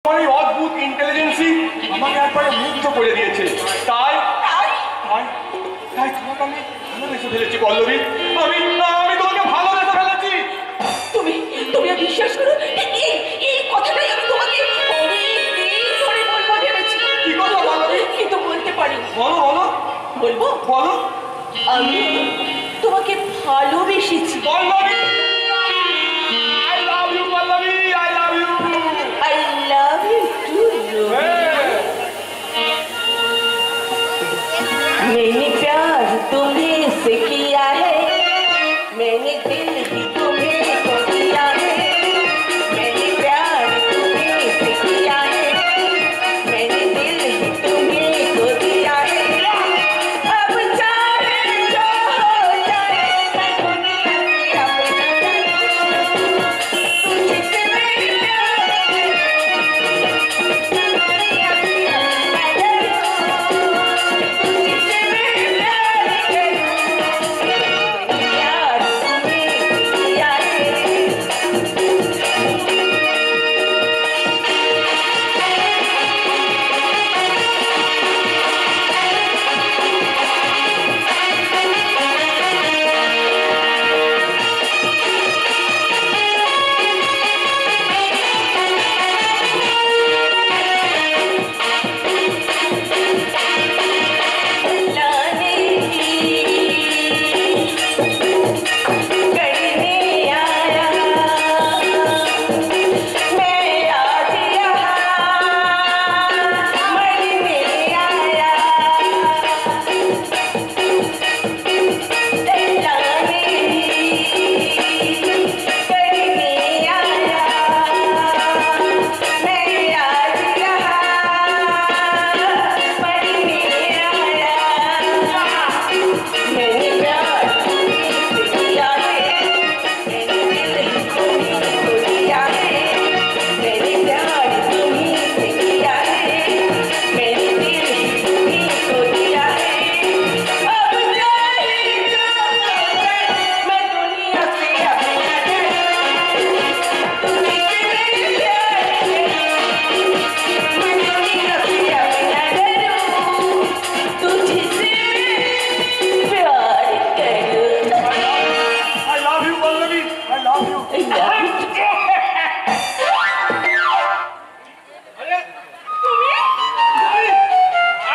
আমার এই অদ্ভুত ইন্টেলিজেন্সই আমাকে একবারে মুগ্ধ করে দিয়েছে। তাই তোমাকে আমি ভালোবেসে ফেলেছি পল্লবী। আমি তোমাকে ভালোবেসে ফেলেছি। তুমি বিশ্বাস করো, এই কথাটাই আমি তোমাকে অনেকদিন ধরে বলবো ভেবেছি। কি কথা পল্লবী? কিন্তু বলতে পারি। বলো। আমি তোমাকে ভালোবেসেছি। Pallavi, I love you Pallavi, I love you. I love you too. मैंने प्यार तुम्हें से किया है, मैंने दिल भी तुम्हें को दिया है। मैंने प्यार तुम्हें से किया है, मैंने दिल भी तुम्हें को दिया है। अब चाहे जो हो जाए, मैं दुनिया से अपना करूं। तुझसे मेरी प्यार दुनिया से अपना करूं। तुझसे मेरी प्यार प्यार तुम्हें किया है। लाने करने आया मैं आज यहाँ मरने आया। लाने करने आया मैं आज यहाँ मरने आया। मैंने प्यार तुमसे किया है, मैंने दिल तुम्हें को दिया है। मैंने प्यार तुमसे किया है, मैंने दिल तुम्हें को दिया है। अब चाहे जो हो जाए, मैं दुनिया से अपना करूं। तुझसे मेरी प्यार मैं दुनिया से अपना करूं। तुझसे प्यार करूं। I love you Pallavi, I love you.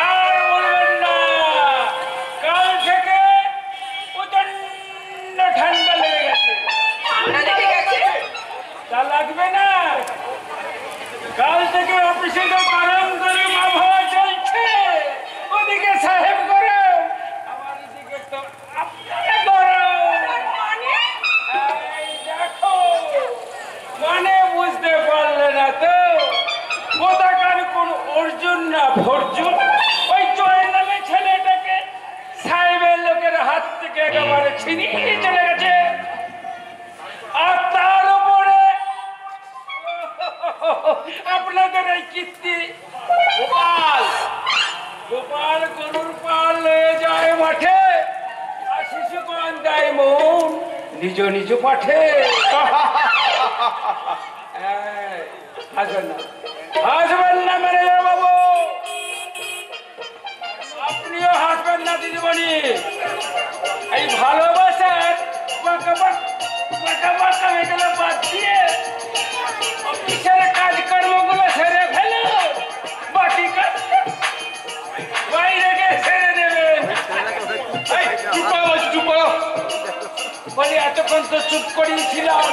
আর বলবেন না, কাল থেকে প্রচন্ড ঠান্ডা লেগে গেছে। তা লাগবে না, কাল থেকে অফিসে তো গরম গরম আবহাওয়া চলছে। ওদিকে সাহেব গরম, আমার এদিকে তো আপনারা গরম। এই দেখো, মানে বুঝতে পারলে না তো? কোথাকার কোন অর্জুন না ফর্জুন, ওই জয় নামে ছেলেটাকে সাহেবের লোকের হাত থেকে একেবারে ছিনিয়ে নিয়ে চলে গেছে। আর তার উপরে আপনাদের এই কীর্তি গোপাল গরুর পাল লয়ে যায় মাঠে, আর শিশুগণ দেয় মন নিজ নিজ পাঠে। হাসবেন না ম্যানেজার বাবু, আপনিও হাসবেন না দিদিমণি। এই ভালোবাসার বাঁকা এগুলো বাদ দিয়ে অফিসের কাজকর্মগুলো সেরে ফেলো, বাকি কাজটা বাইরে গিয়ে সেরে দেবেন। এই, চুপ করো। বলি এতক্ষণ তো চুপ করিয়েছিলাম,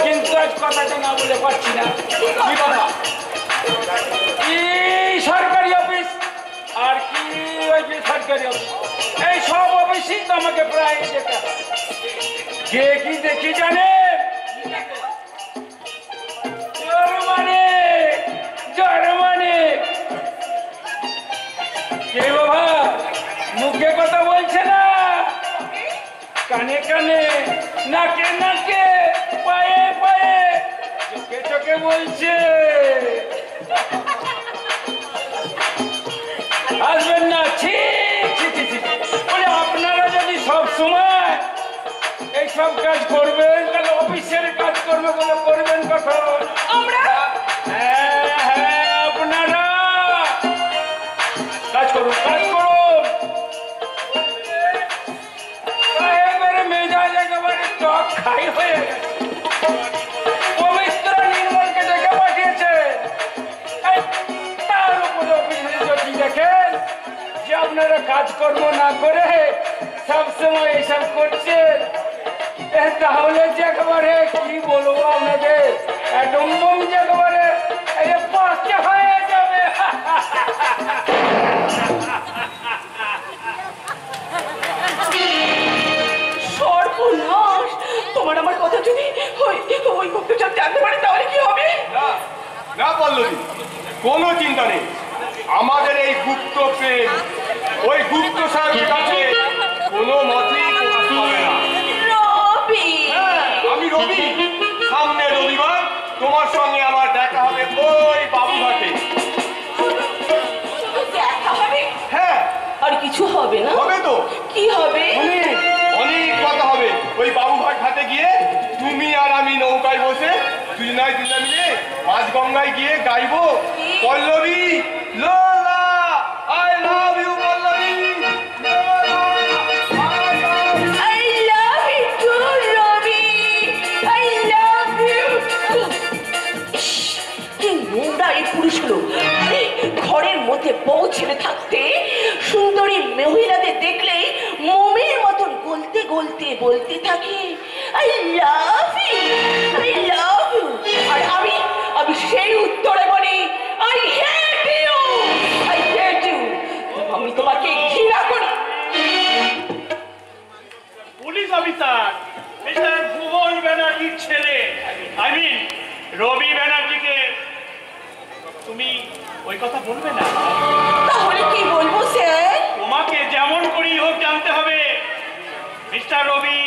কিন্তু আজ কথাটা না বলে পারছি না। কি কথা? কি সরকারি অফিস আর কি ওই বেসরকারি অফিস, এই সব অফিসই তো আমাকে প্রায় যেতে হয়। কে কি দেখি জানে? জার্মানি। কে বাবা মুখে কথা বলছে না, কানে কানে, নাকে নাকে, পায়ে পায়ে, চোখে চোখে বলছে। আসবেন না, বলে আপনারা যদি সব সময় এইসব কাজ করবেন, তাহলে অফিসের কাজ করবে বলে করবেন কখন? আমরা কাজকর্ম না করে সবসময় এসব করছে, তাহলে যে একেবারে কি বলবো আপনাদের, ডুমবুম যে একেবারে পাঁচটা হয়ে যাবে। সর্বনাশ, তোমার আমার কথা যদি ওই গুপ্তচর জানতে পারে তাহলে কি হবে? না পল্লবী, কোনো চিন্তা নেই। আমাদের এই গুপ্ত প্রেম ওই গুপ্ত সাহেবের কাছে কোনো মতেই প্রকাশ পাবে না। রবি, আমি রবি। সামনে রবিবার তোমার সঙ্গে আমার দেখা হবে ওই বাবুঘাটে। দেখা হবে? হ্যাঁ। আর কিছু হবে না? হবে তো। কি হবে? অনেক কথা হবে। ওই বাবুঘাট ঘাটে গিয়ে তুমি আর আমি নৌকায় বসে দুজনায় মিলে মাঝ গঙ্গায় গিয়ে গাইবো পল্লবী লোলা I love you Pallavi I love you too, Robbie. I love you too. কি নোংরা এই পুরুষগুলো! আরে ঘরের মধ্যে বউ ছেলে থাকতে সুন্দরী মহিলাদের দেখলেই মোমের মতন গলতে গলতে বলতে থাকে I love you, I love you. আর আমি সেই উত্তরে বলি I hate you, I hate you. আমি তোমাকে ঘৃণা করি। পুলিশ অফিসার মিস্টার ভুবন ব্যানার্জির ছেলে, আই মিন রবি ব্যানার্জিকে তুমি ওই কথা বলবে না? তাহলে কি বলবো স্যার? তোমাকে যেমন করেই হোক জানতে হবে মিস্টার রবি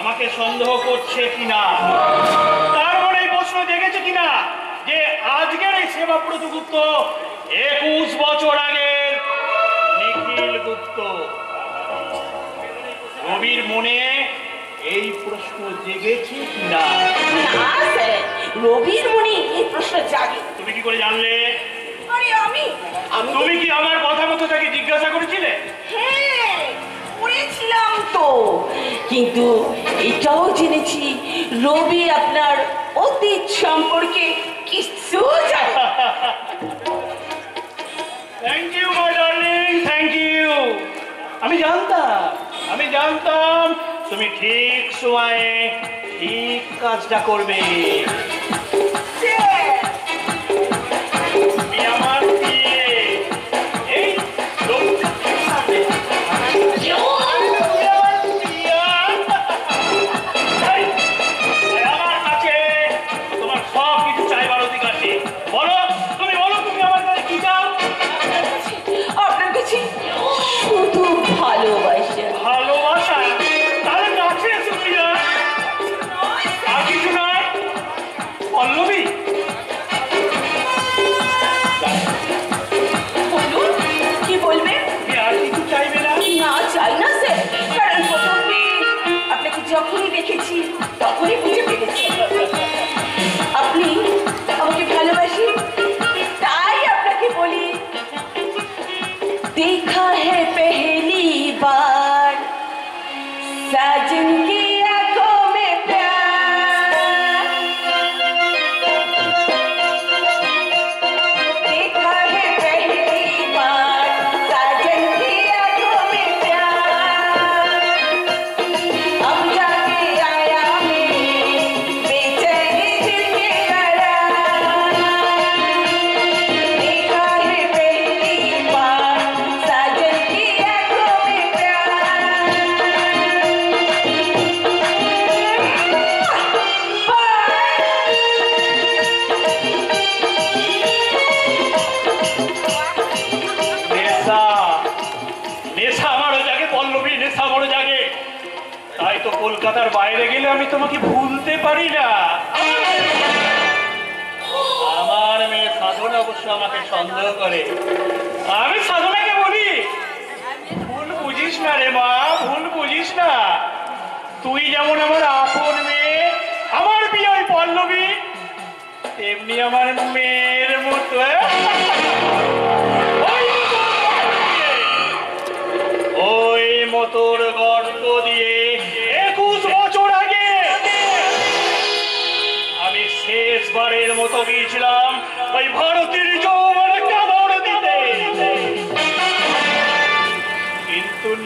আমাকে সন্দেহ করছে কিনা, তার মনে এই প্রশ্ন জেগেছে কিনা যে আজকের এই সেবাব্রত গুপ্ত 21 বছর আগের নিখিল গুপ্ত। রবির মনে এই প্রশ্ন জেগেছে কিনা? না স্যার, রবির মনে এই প্রশ্ন জাগে। তুমি কি করে জানলে? আরে আমি তুমি কি আমার কথা মতো তাকে জিজ্ঞাসা করেছিলে? হ্যাঁ করেছিলাম তো, কিন্তু এটাও জেনেছি রবি আপনার অতীত সম্পর্কে কিছু জানে। Thank you my darling, thank you. আমি জানতাম তুমি ঠিক সময়ে ঠিক কাজটা করবে। তুমি আমার বিয়ে এই লোকটার সামনে আমার কাছে তোমার সব কিছু চাইবার অধিকার আছে। বলো, তুমি বলো, তুমি আমার কাছে কি চাও? আপনার কাছে শুধু ভালোবাসা। ভালোবাসা? তাহলে কাছে এসো প্রিয়া। আর কিছু নয় পল্লবী? বলুন কি বলবেন? তুমি আর কিছু চাইবে না? না চাই না স্যার, কারণ প্রথমে আপনাকে যখনই দেখেছি তখনই বুঝে পেরেছি আপনি আমাকে ভালোবাসেন। তাই আপনাকে বলি দেখা है पहली बार साजन की आंखों में प्यार, देखा है पहली बार साजन की आंखों में प्यार, अब जाके आया मेरे बेचैनी दिल के करार, देखा है पहली बार साजन की आंखों में प्यार। নেশা, নেশা আমারও জাগে পল্লবী, নেশা আমারও জাগে। তাই তো কলকাতার বাইরে গেলে আমি তোমাকে ভুলতে পারি না। আমার মেয়ে সাধনা অবশ্য আমাকে সন্দেহ করে। আমি সাধনাকে বলি ভুল বুঝিস না রে মা, ভুল বুঝিস না। তুই যেমন আমার আপন মেয়ে, আমার বিয়ে ওই পল্লবী, তেমনি আমার মেয়ের মতো। ওই মতোর গর্ত দিয়ে 21 বছর আগে আমি শেষবারের মতো গিয়েছিলাম ওই ভারতের যৌবন কামড় দিতে।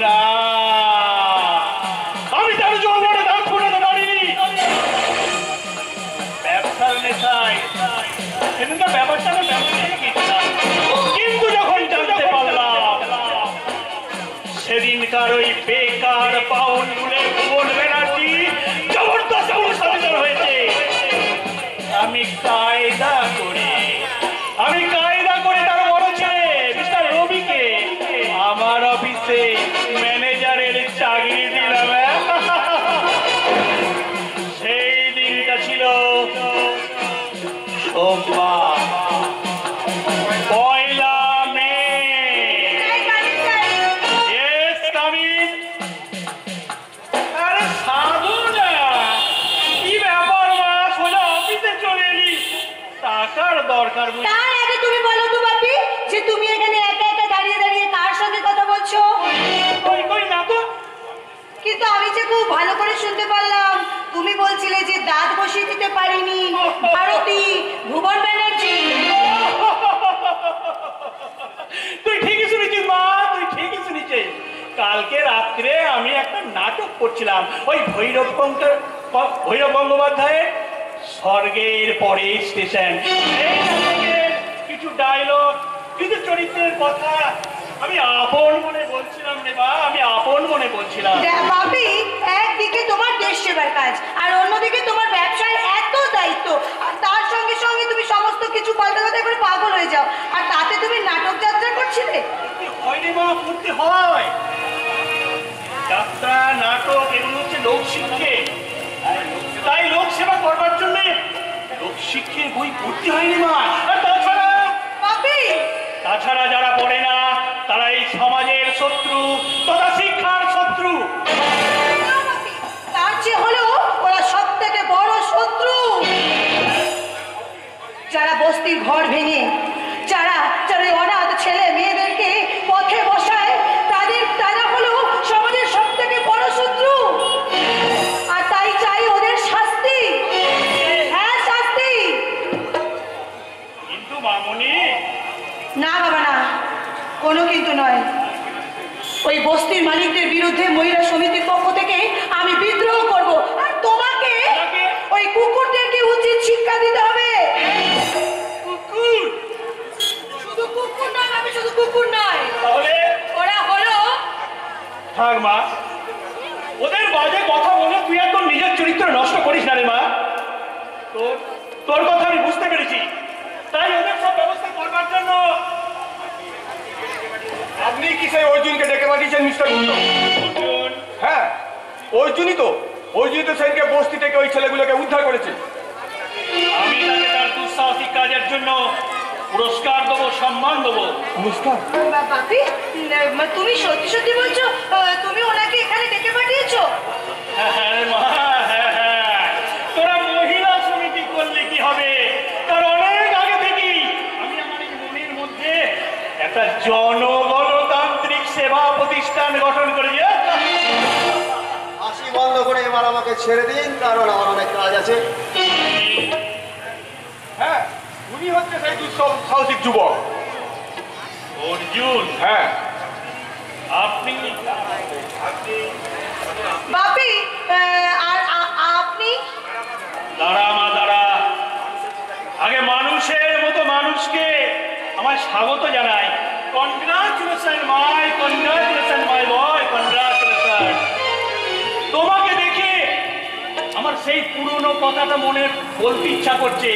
না, আমি তার জঙ্গলে দাম ফুটাতে পারিনি। ব্যবসার নেশায় সেদিনকার ব্যাপারটা আমি ব্যবসায় গেছিলাম, কিন্তু যখন জানতে পারলাম সেদিনকার ওই বেকার পাউন্ড বলে ভুবন ব্যানার্জি জবরদস্ত পুরস্কার হয়েছে, আমি কায়দা করে তার বড় ছেলে মিস্টার রবিকে আমার অফিসে ম্যানেজারের চাকরি দিলাম। সেই দিনটা ছিল সোমবার, 1 মে। Yes, come in. আরে সাধু না, কি ব্যাপার মা, সোজা অফিসে চলে এলি, টাকার দরকার বুঝি? তার আগে তুমি বলো তো বাপি, যে তুমি এখানে একা একা দাঁড়িয়ে দাঁড়িয়ে কার সঙ্গে কথা বলছো? কই না তো। কিন্তু আমি যে খুব ভালো করে শুনতে পারলাম তুমি বলছিলে যে দাঁত বসিয়ে দিতে পারিনি ভারতী ভুবন ব্যানার্জি। তুই ঠিকই শুনেছিস মা, তুই ঠিকই শুনেছিস। কালকে রাত্রে আমি একটা নাটক করছিলাম, ওই ভৈরব গঙ্গোপাধ্যায়ের স্বর্গের পরে স্টেশন। এই নাটকের কিছু ডায়লগ, কিছু চরিত্রের কথা আমি আপন মনে বলছিলাম রে মা, আমি আপন মনে বলছিলাম। বাপি, একদিকে তোমার দেশ সেবার কাজ আর অন্যদিকে তোমার ব্যবসার এত দায়িত্ব, আর তার সঙ্গে সঙ্গে তুমি সমস্ত কিছু পাল্টাপাল্টা করে পাগল হয়ে যাও, আর তাতে তুমি নাটক যাত্রা করছিলে। হয় রে মা, করতে হয়। যাত্রা নাটক এগুলো হচ্ছে লোকশিক্ষে, তাই লোক সেবা করবার জন্য লোকশিক্ষের বই পড়তে হয়নি মা। আর তাছাড়া যারা পড়ে না তারা এই সমাজের শত্রু তথা শিক্ষার শত্রু। তার চেয়ে হলো ওরা সব থেকে বড় শত্রু। যারা বস্তির ঘর ভেঙে, যারা অনাথ ছেলে মেয়েদেরকে পথে বসায়, তারা হলো সমাজের সব থেকে বড় শত্রু। আর তাই চাই ওদের শাস্তি। হ্যাঁ, শাস্তি। কিন্তু মামনি, না বাবা না, কোনো কিন্তু নয়। ওই বস্তির মালিকদের বিরুদ্ধে মহিলা সমিতির পক্ষ থেকে আমি বিদ্রোহ করব, আর তোমাকে ওই কুকুরদেরকে উচিত শিক্ষা দিতে হবে। কুকুর? শুধু কুকুর নয়, আমি শুধু কুকুর নয়, তাহলে ওরা হলো। থাক মা, ওদের বাজে কথা বলে তুই একদম নিজের চরিত্র নষ্ট করিস না রে মা। তোর কথা আমি বুঝতে পেরেছি, তাই ওদের সব ব্যবস্থা করবার জন্য। আপনি কি সেই অর্জুনকে ডেকে পাঠিয়েছেন মিস্টার গুপ্ত? অর্জুন? হ্যাঁ, অর্জুনই তো সেদিনকে বস্তি থেকে ওই ছেলেগুলোকে উদ্ধার করেছে। আমি তাকে তার দুঃসাহসিক কাজের জন্য পুরস্কার দেবো, সম্মান দেবো। পুরস্কার? বাপি, তুমি সত্যি সত্যি বলছো তুমি ওনাকে এখানে ডেকে পাঠিয়েছো? হ্যাঁ রে মা, হ্যাঁ। তোরা মহিলা সমিতি করলে কি হবে, তার অনেক আগে থেকেই আমি আমার এই মনের মধ্যে একটা জনগণতান্ত্রিক সেবা প্রতিষ্ঠান গঠন করেছি। হাসি বন্ধ করে এবার আমাকে ছেড়ে দিন, কারণ আমার অনেক কাজ আছে। হ্যাঁ, উনি হচ্ছে সেই দুঃসাহসিক যুবক অর্জুন। হ্যাঁ। আপনি বাপি, আর আপনি? দাঁড়া মা, দাঁড়া। আগে মানুষের মতো মানুষকে আমার স্বাগত জানাই। কনগ্রাচুলেশন মাই বয়, কনগ্রাচুলেশন। তোমাকে দেখে আমার সেই পুরনো কথাটা মনে বলতে ইচ্ছা করছে।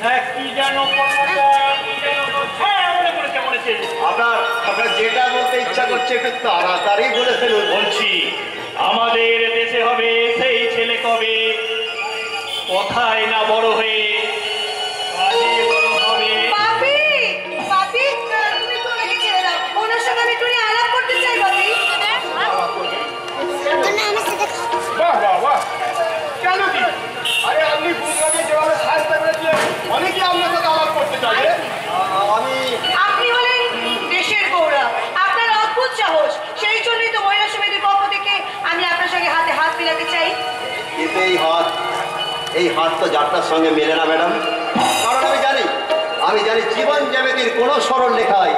হ্যাঁ, কি যেন কথাটা, হ্যাঁ মনে পড়েছে। আপনার যেটা বলতে ইচ্ছা করছে একটু তাড়াতাড়ি বলে ফেলুন। বলছি, আমাদের দেশে হবে সেই ছেলে কবে, কথায় না বড় হয়ে কাজে বড় হবে। বাপি, তুমি তো ওনাকে ছেড়ে দাও, ওনার সঙ্গে আমি একটু আলাপ করতে চাই। বাপি, বাহ বাহ বাহ, কেন কি? আরে আপনি বুমরাকে যেভাবে সাহায্য করেছিলেন, অনেকেই আপনার সাথে আলাপ করতে চাই। আপনি হলেন দেশের গৌরব, আপনার অদ্ভুত সাহস, সেই জন্যই তো মহিলা সমিতির পক্ষ থেকে আমি আপনার সঙ্গে হাতে হাত মিলাতে চাই। কিন্তু এই হাত তো যাত্রার সঙ্গে মেলে না ম্যাডাম, কারণ আমি জানি জীবন জ্যামিতির কোনো সরল লেখায়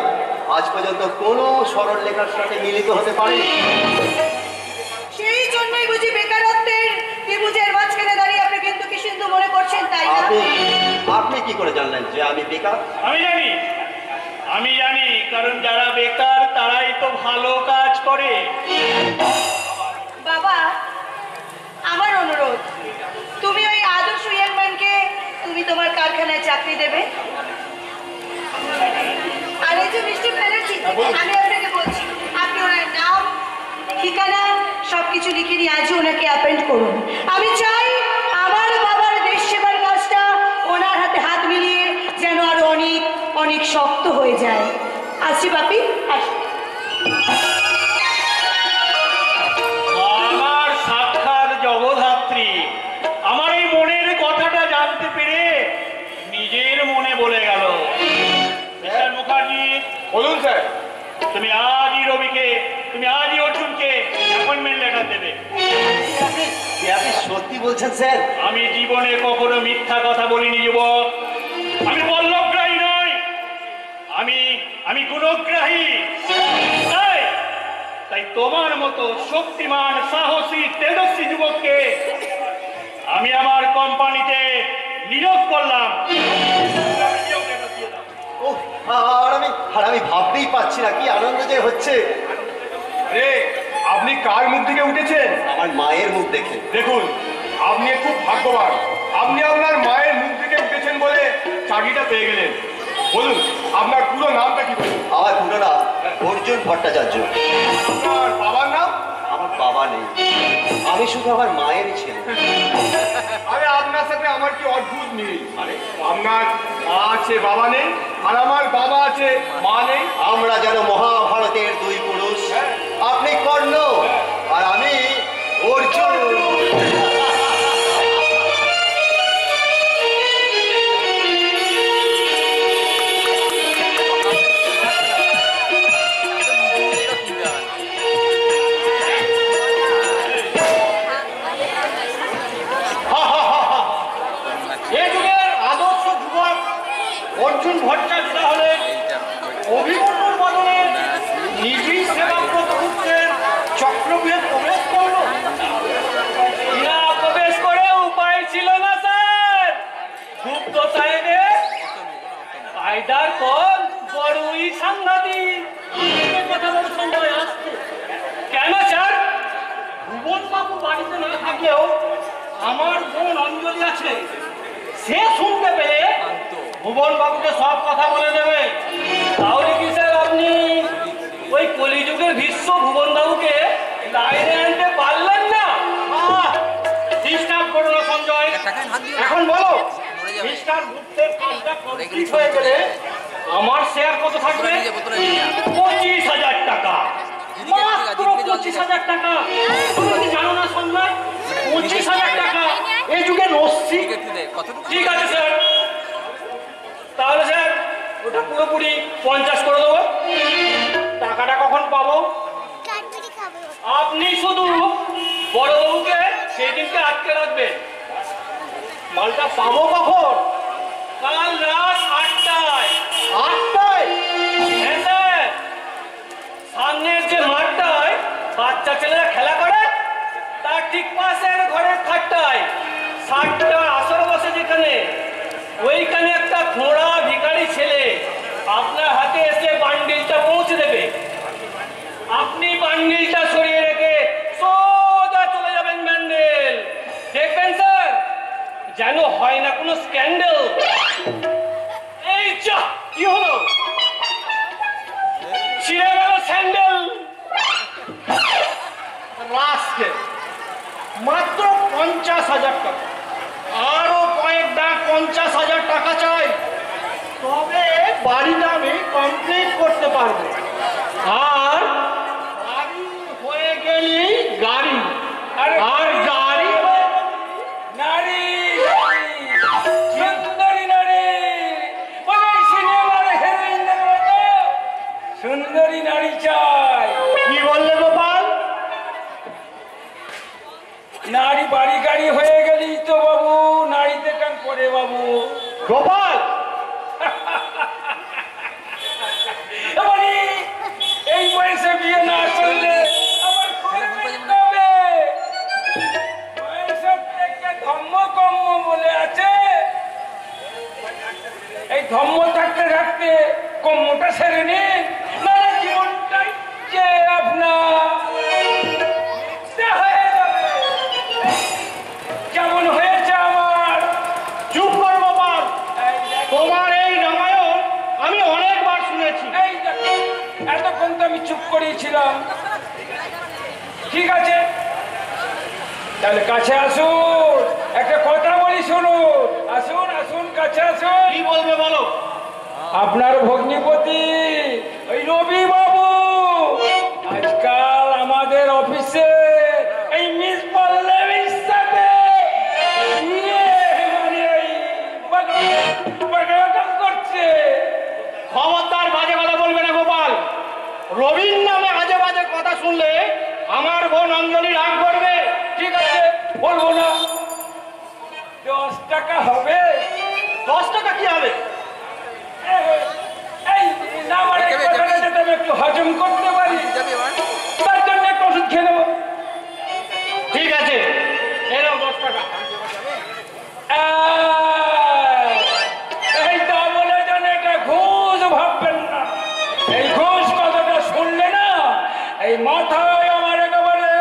আজ পর্যন্ত কোনো সরল লেখার সাথে মিলিত হতে পারেনি। সেই জন্যই বুঝি বেকারত্বের ত্রিভুজের মাঝখানে দাঁড়িয়ে আপনি কিন্তু কি সিন্ধু মনে করছেন, তাই না? আপনি কি করে জানলেন যে আমি বেকার? আমি জানি, কারণ যারা বেকার তারাই তো ভালো কাজ করে। বাবা, আমার অনুরোধ, তুমি ওই আদর্শ ইয়াংম্যানকে তুমি তোমার কারখানায় চাকরি দেবে। আর এই যে মিস্টার ব্যানার্জি, আমি আপনাকে বলছি, আপনি ওনার নাম, ঠিকানা সবকিছু লিখে নিয়ে আজই ওনাকে অ্যাপয়েন্ট করুন। আমি চাই আমার বাবার দেশ সেবার কাজটা ওনার হাতে হাত মিলিয়ে যেন আরো অনেক অনেক শক্ত হয়ে যায়। আসছি বাপি, আসি। আমার সাক্ষাৎ জগদ্ধাত্রী আমার এই মনের কথাটা জানতে পেরে নিজের মনে বলে গেল। মিস্টার মুখার্জি, বলুন স্যার। তুমি আজই রবিকে, তুমি আজই অর্জুনকে অ্যাপয়েন্টমেন্ট লেটার দেবে। আপনি সত্যি বলছেন স্যার? আমি জীবনে কখনো মিথ্যা কথা বলিনি যুবক। আমি বল্লভগ্রাহী নই, আমি গুণগ্রাহী। তাই তোমার মতো শক্তিমান, সাহসী, তেজস্বী যুবককে আমি আমার কোম্পানিতে নিয়োগ করলাম। আর আমি ভাবতেই পারছি না কি আনন্দ যে হচ্ছে। আরে আপনি কার মুখ থেকে উঠেছেন? আমার মায়ের মুখ দেখে। দেখুন, আপনি খুব ভাগ্যবান। আপনি আপনার মায়ের মুখ থেকে উঠেছেন বলে চাকরিটা পেয়ে গেলেন। বলুন, আপনার পুরো নামটা কি? বলুন। আমার পুরো নাম অর্জুন ভট্টাচার্য। আপনার বাবার নাম? আমার বাবা নেই, আমি শুধু আমার মায়ের ছেলে। আরে আপনার সাথে আমার কি অদ্ভুত মিল। আরে আপনার মা আছে, বাবা নেই, আর আমার বাবা আছে, মা নেই। আমরা যেন মহাভারতের দুই পুরুষ। আপনি কর্ণ আর আমি অর্জুন। অর্জুন ভট্টাচার্য হলেন অভিমন্যুর বদলে নিজেই সেবাব্রত পুত্রের চক্রব্যূহে প্রবেশ করলো। না প্রবেশ করে উপায় ছিল না স্যার। গুপ্ত সাহেবের কায়দার পর বড়ই সাংঘাতিক। কথা বলছেন কেন স্যার? ভুবন বাবু বাড়িতে না থাকলেও আমার বোন অঞ্জলি আছে, সে শুনতে পেলে ভুবন বাবুকে সব কথা বলে দেবে। তাহলে কি স্যার আপনি ওই কলিযুগের ভীষ্ম ভুবন বাবুকে লাইনে আনতে পারলেন না? ডিস্টার্ব করো না সঞ্জয়। এখন বলো, মিস্টার গুপ্তের কাজটা কমপ্লিট হয়ে গেলে আমার শেয়ার কত থাকবে? 25,000 টাকা। মাত্র 25,000 টাকা। তুমি কি জানো না সঞ্জয়? 25,000 টাকা এই যুগে নস্যি। ঠিক আছে স্যার, তাহলে স্যার ওটা পুরোপুরি 50 করে দেবো। টাকাটা কখন পাবো? আপনি শুধু বড়বাবুকে সেই দিনকে আটকে রাখবেন। মালটা পাবো কখন? কাল রাত 8টায়। 8টায়? হ্যাঁ স্যার, সামনের যে মাঠটায় বাচ্চা ছেলেরা খেলা করে তার ঠিক পাশের ঘরের খাটটায় 60টার আসর বসে যেখানে, ওইখানে একটা খোঁড়া ভিখারি ছেলে আপনার হাতে এসে বান্ডিলটা পৌঁছে দেবে। আপনি বান্ডিলটা সরিয়ে রেখে সোজা চলে যাবেন ব্যান্ডেল। দেখবেন স্যার যেন হয় না কোনো স্ক্যান্ডেল। এই যা কি হলো? ছিঁড়ে গেল স্যান্ডেল। রাস্কেল, মাত্র 50,000 টাকা। আরো কয়েক দাগ 50,000 টাকা চাই, তবে বাড়িটা আমি কমপ্লিট করতে পারবো। আর বাড়ি হয়ে গেলেই গাড়ি, আর গাড়ি নারী, সুন্দরী নারী, মানে সিনেমার হিরোইনদের মতো সুন্দরী নারী চাই। কি বললে গোপাল? নারী বাড়ি গাড়ি হয়ে গেলি তো বাবু নারীতে কান পড়ে বাবু। গোপাল থাকতে কম্মটা সেরে নিন, নাহলে জীবনটাই যে আপনার হয়ে যাবে যেমন হয়েছে আমার। চুপ কর গোপাল, তোমার এই রামায়ণ আমি অনেকবার শুনেছি। এই দেখো, এতক্ষণ তো আমি চুপ করেছিলাম। ঠিক আছে, তাহলে কাছে আসুন, একটা কথা বলি শুনুন। আসুন আসুন, কাছে আসুন। কি বলবে বলো? আপনার ভগ্নিপতি ওই রবি বাবু আজকাল আমাদের অফিসে এই মিস পল্লবীর সাথে মানে করছে। খবরদার বাজে কথা বলবে না গোপাল। রবির নামে আজে বাজে কথা শুনলে আমার বোন অঞ্জলি রাগ করবে। ঠিক আছে, বলবো না। 10 টাকা হবে। 10 টাকা কি হবে? এই না মানে কথাটা যাতে আমি একটু হজম করতে পারি, তার জন্য একটু ওষুধ খেয়ে নেবো। ঠিক আছে, এলো 10 টাকা। এই তা বলে যেন এটা ঘুষ ভাববেন না। এই ঘুষ কথাটা শুনলে না এই মাথায় আমার একেবারে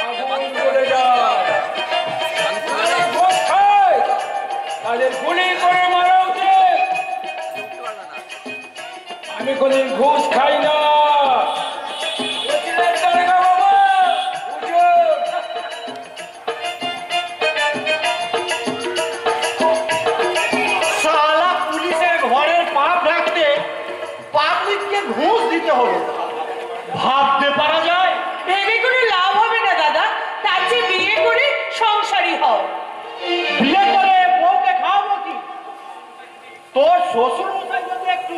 আগুন জ্বলে যায়। যারা ঘুষ খায় তাদের গুলি করে মারা উচিত। আমি কোনদিন ঘুষ খাই না। বুঝলেন দারোগা বাবা? বুঝুন। শালা পুলিশের ঘরের পাপ রাখতে পাবলিককে ঘুষ দিতে হলো, ভাবতে পারা যায়? ভেবে কোনো লাভ হবে না দাদা, তার চেয়ে বিয়ে করে সংসারী হও। বিয়ে করে বউকে খাওয়াবো কি? তোর শ্বশুর মশাই যদি একটু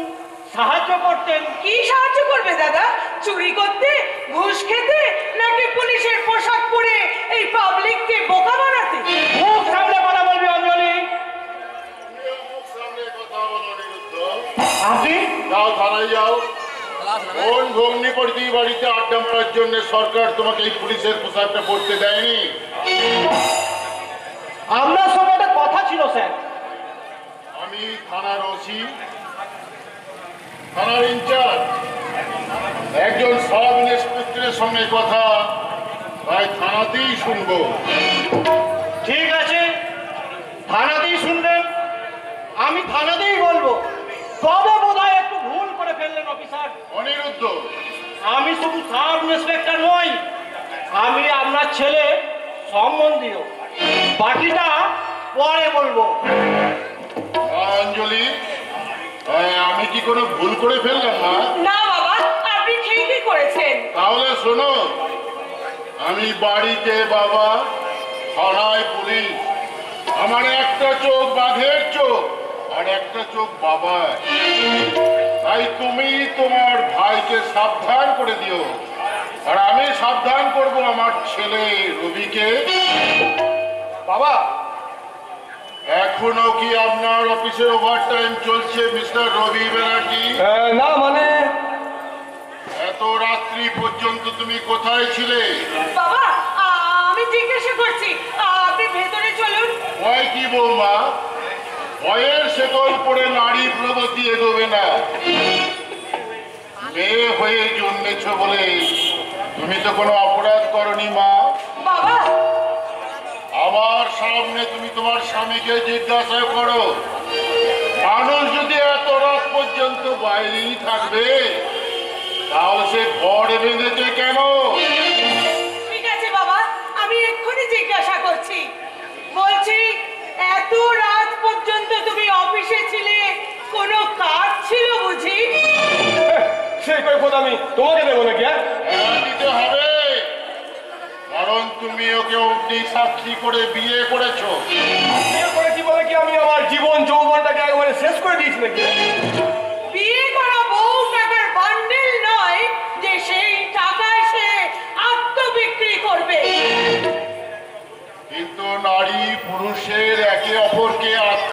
সাহায্য করতেন। কি সাহায্য করবে দাদা? চুরি করতে, ঘুষ খেতে, নাকি পুলিশের পোশাক পরে এই পাবলিককে বোকা বানাতে? মুখ সামলে কথা বলবি অঞ্জলি। আপনি যাও থানায় যাও। কোন ভগ্নিপতি বাড়িতে আড্ডা মারার জন্য সরকার তোমাকে এই পুলিশের পোশাকটা পরতে দেয়নি? আপনার সঙ্গে একটা কথা ছিল স্যার। আমি থানার ওসি, থানার ইনচার্জ, একজন সাব ইন্সপেক্টরের সঙ্গে কথা, তাই থানাতেই শুনবো। ঠিক আছে, থানাতেই শুনবেন, আমি থানাতেই বলবো। তবে বোধহয় একটু ভুল করে ফেললেন অফিসার। অনিরুদ্ধ, আমি শুধু সাব ইন্সপেক্টর নই, আমি আপনার ছেলে সম্বন্ধীয়। বাকিটা পরে বলবো। অঞ্জলি, আমি কি কোনো ভুল করে ফেললাম না? না বাবা, আপনি ঠিকই করেছেন। তাহলে শোনো, আমি বাড়িতে বাবা, থানায় পুলিশ। আমার একটা চোখ বাঘের চোখ আর একটা চোখ বাবা। তাই তুমি তোমার ভাইকে সাবধান করে দিও, আর আমি সাবধান করব আমার ছেলে রবিকে। বাবা, এখনো কি আপনার অফিসের ওভারটাইম চলছে মিস্টার রবি ব্যানার্জি? না মানে এত রাত্রি পর্যন্ত তুমি কোথায় ছিলে? বাবা, আমি জিজ্ঞাসা করছি, আপনি ভেতরে চলুন। ভয় কি বৌমা? ভয়ের শেকল পড়ে নারী প্রগতি এগোবে না। মেয়ে হয়ে জন্মেছ বলে তুমি তো কোনো অপরাধ করনি মা। বাবা, আমার সামনে তুমি তোমার স্বামীকে জিজ্ঞাসা করো, মানুষ যদি এত রাত পর্যন্ত বাইরেই থাকবে তাহলে সে ঘর বেঁধেছে কেন? ঠিক আছে বাবা, আমি এক্ষুনি জিজ্ঞাসা করছি। বলছি, এত রাত পর্যন্ত তুমি অফিসে ছিলে, কোনো কাজ ছিল বুঝি? সেই কৈফত আমি তোমাকে দেবো নাকি? দিতে হবে, কারণ তুমি ওকে অগ্নি সাক্ষী করে বিয়ে করেছো। বিয়ে করেছি বলে কি আমি আমার জীবন যৌবনটাকে একেবারে শেষ করে দিয়েছি নাকি? বিয়ে করা বউ টাকার বান্ডেল নয় যে সেই টাকায় সে আত্মবিক্রি করবে। কিন্তু নারী পুরুষের একে অপরকে